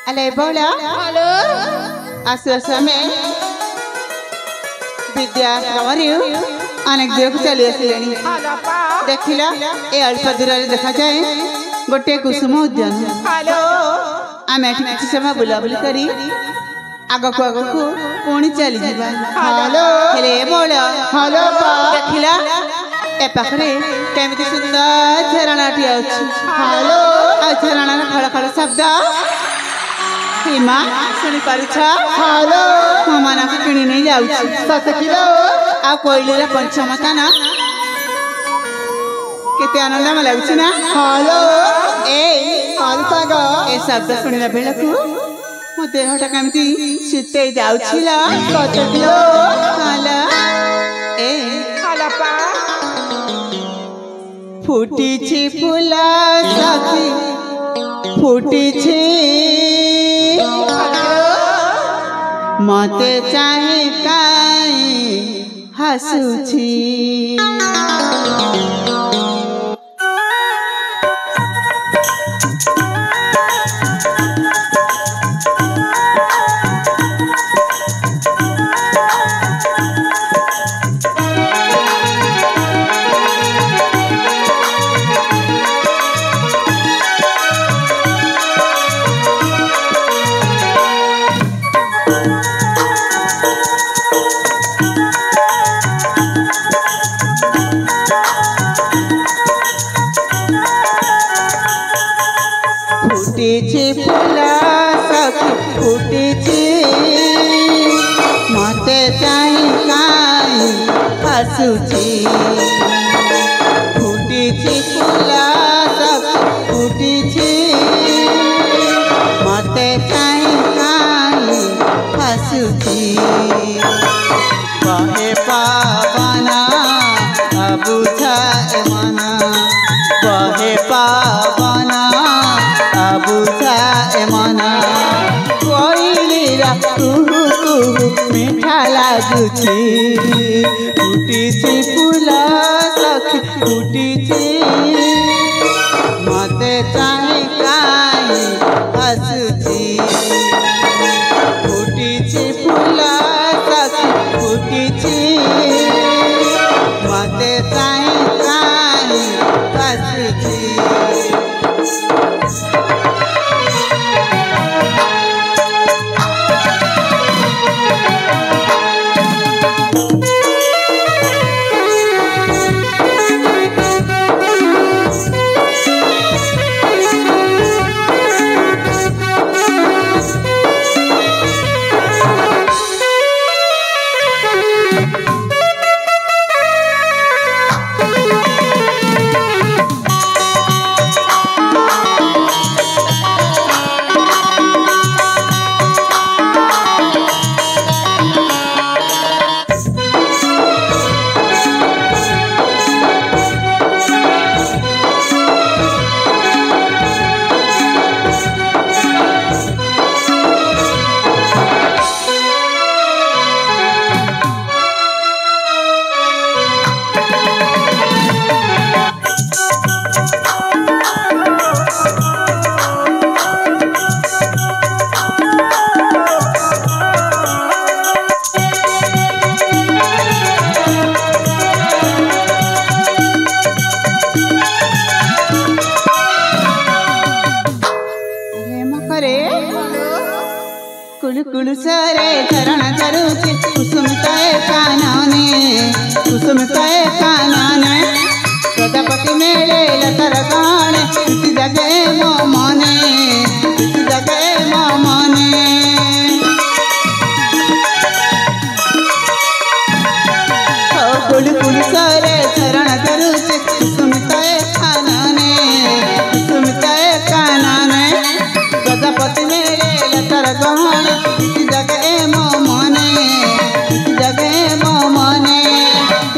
अले बोला हेलो आसु समय विद्या अनेक देव को चली आसिले देखिला ए अल्प दूर देखा जाए गोटे कुसुम उद्यान हेलो आम किसी समय बुलाबुली करी आगक आगक पुणी चली जावा हेलो हेले बोला हेलो देखिला ए पाखरे केमिति सुंदर झरणाटी अछि हेलो आ झरणार खड़ खड़ शब्द हिमा सुनी पारुछ हेलो ममाना को किणी नहीं जाउछ सत किलो आ कोइलीर पंचमता ना केते आनंद म लागुछ ना हेलो ए पालसाग ए शब्द सुनिला बेलकु मो देहटा केमिति शीते जाउछिला सत किलो हाला ए हेलो पा फुटिछि फुला सखी फुटिछि मते चाहे काई हसुछि फुटिछि फुला सखी फुटिछि मते चाहि काई हसुछि फुटिछि फुला सखी फुटिछि मते चाहि काई हसुछि बहे पावना अबुझाए मना बहे पावना बुझाए मना कोइलीरा कुहू कुहू मीठा लागुछि फुटिछि फुला सखी फुटिछि मते चाहि काई हसुछि फुटिछि फुला सखी फुटिछि मते चाहि काई हसुछि कुलु कुलु सरे चरण चरुचि कुसुमताए कानने प्रजापति मेले लतर गाने इति जगे मो मने इति जगे मो मने ओ कुलु कुलु सरे चरण चरुचि कुसुमताए कानने प्रजापति मेले लतर गाने इति जगे मो मने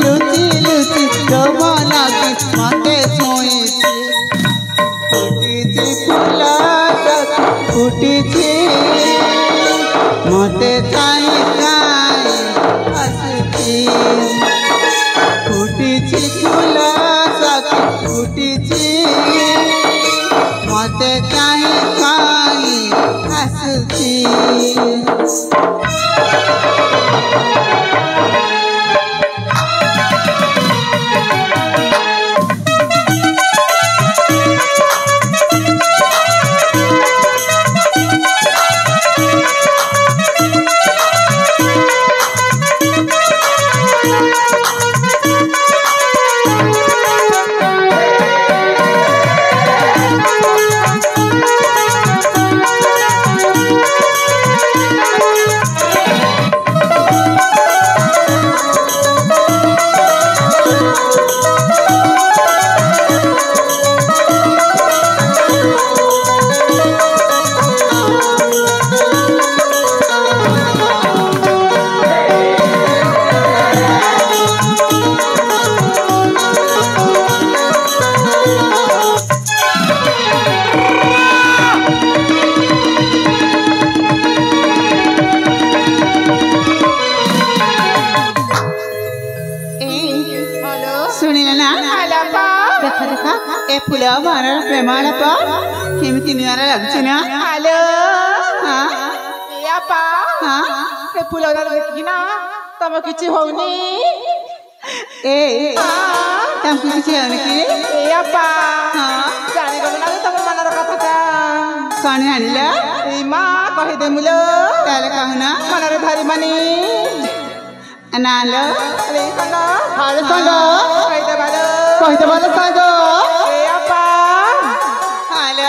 लुचि लुचि रोमना की मते छुईछि फुटिछि फुला फुटिछि मते चाहि काई हसुछि फुटिछि फुला फुटिछि मते चाहि काई ଆସୁଛି। ए फुल मार प्रेमाण केमी नुआर लगुच ना। हेलो हाँ यापा हाँ से फुल देखिना तम किछि होनी ए तुमको किसी होने की यापा हाँ जानी गलो ना तम मनर कथा कौन आनिला ए मां कहि दे मुलो ताले कहना मनर धरी मनी नालो अरे संग हाल संग कहि दे बालो संग यापा हाल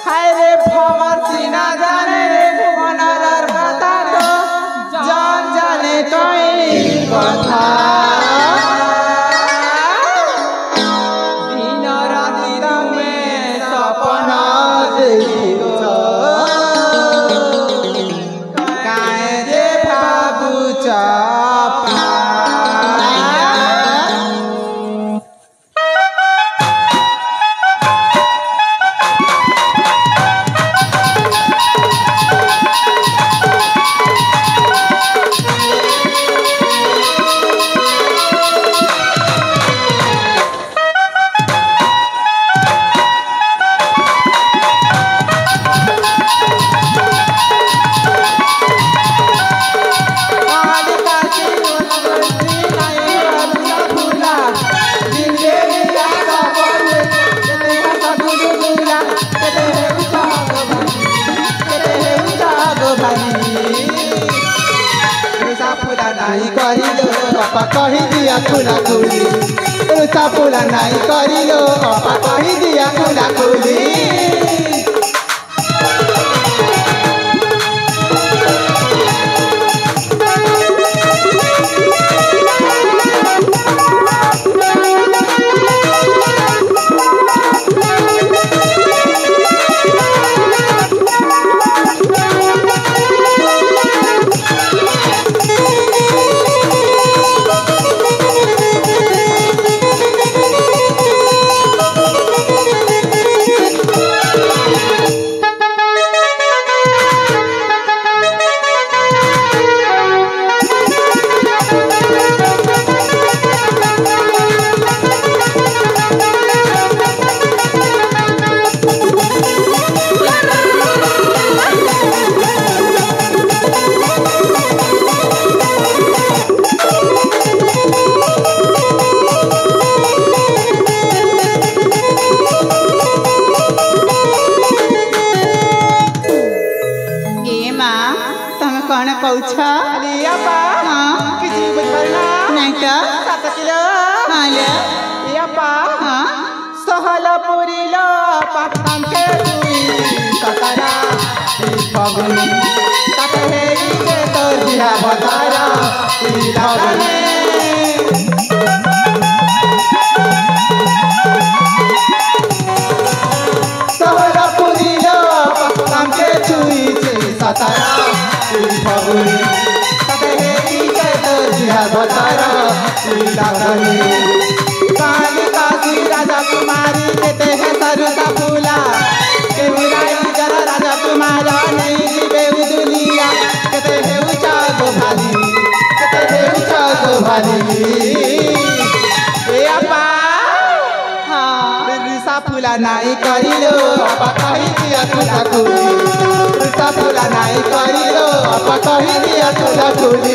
हाय रे भवर सीना जाने रे मनर कथा तो जान जाने तोई कथा दिन राति में सपना देखिछ काहे जे भाबुछ नहीं करिलो अपा कही दिया खुला खुली रुसा पुला नहीं करिलो अपा कही दिया खुला खुली राजा कुमारी कहते हैं सरुता फूला के राजा कुमारा नहीं जीवे दुनिया कहते हैं ऊंचा गो भाली ए अपा हाँ रुसा फूला नहीं करिलो अपा कही दिया खुला खुली रुसा खुली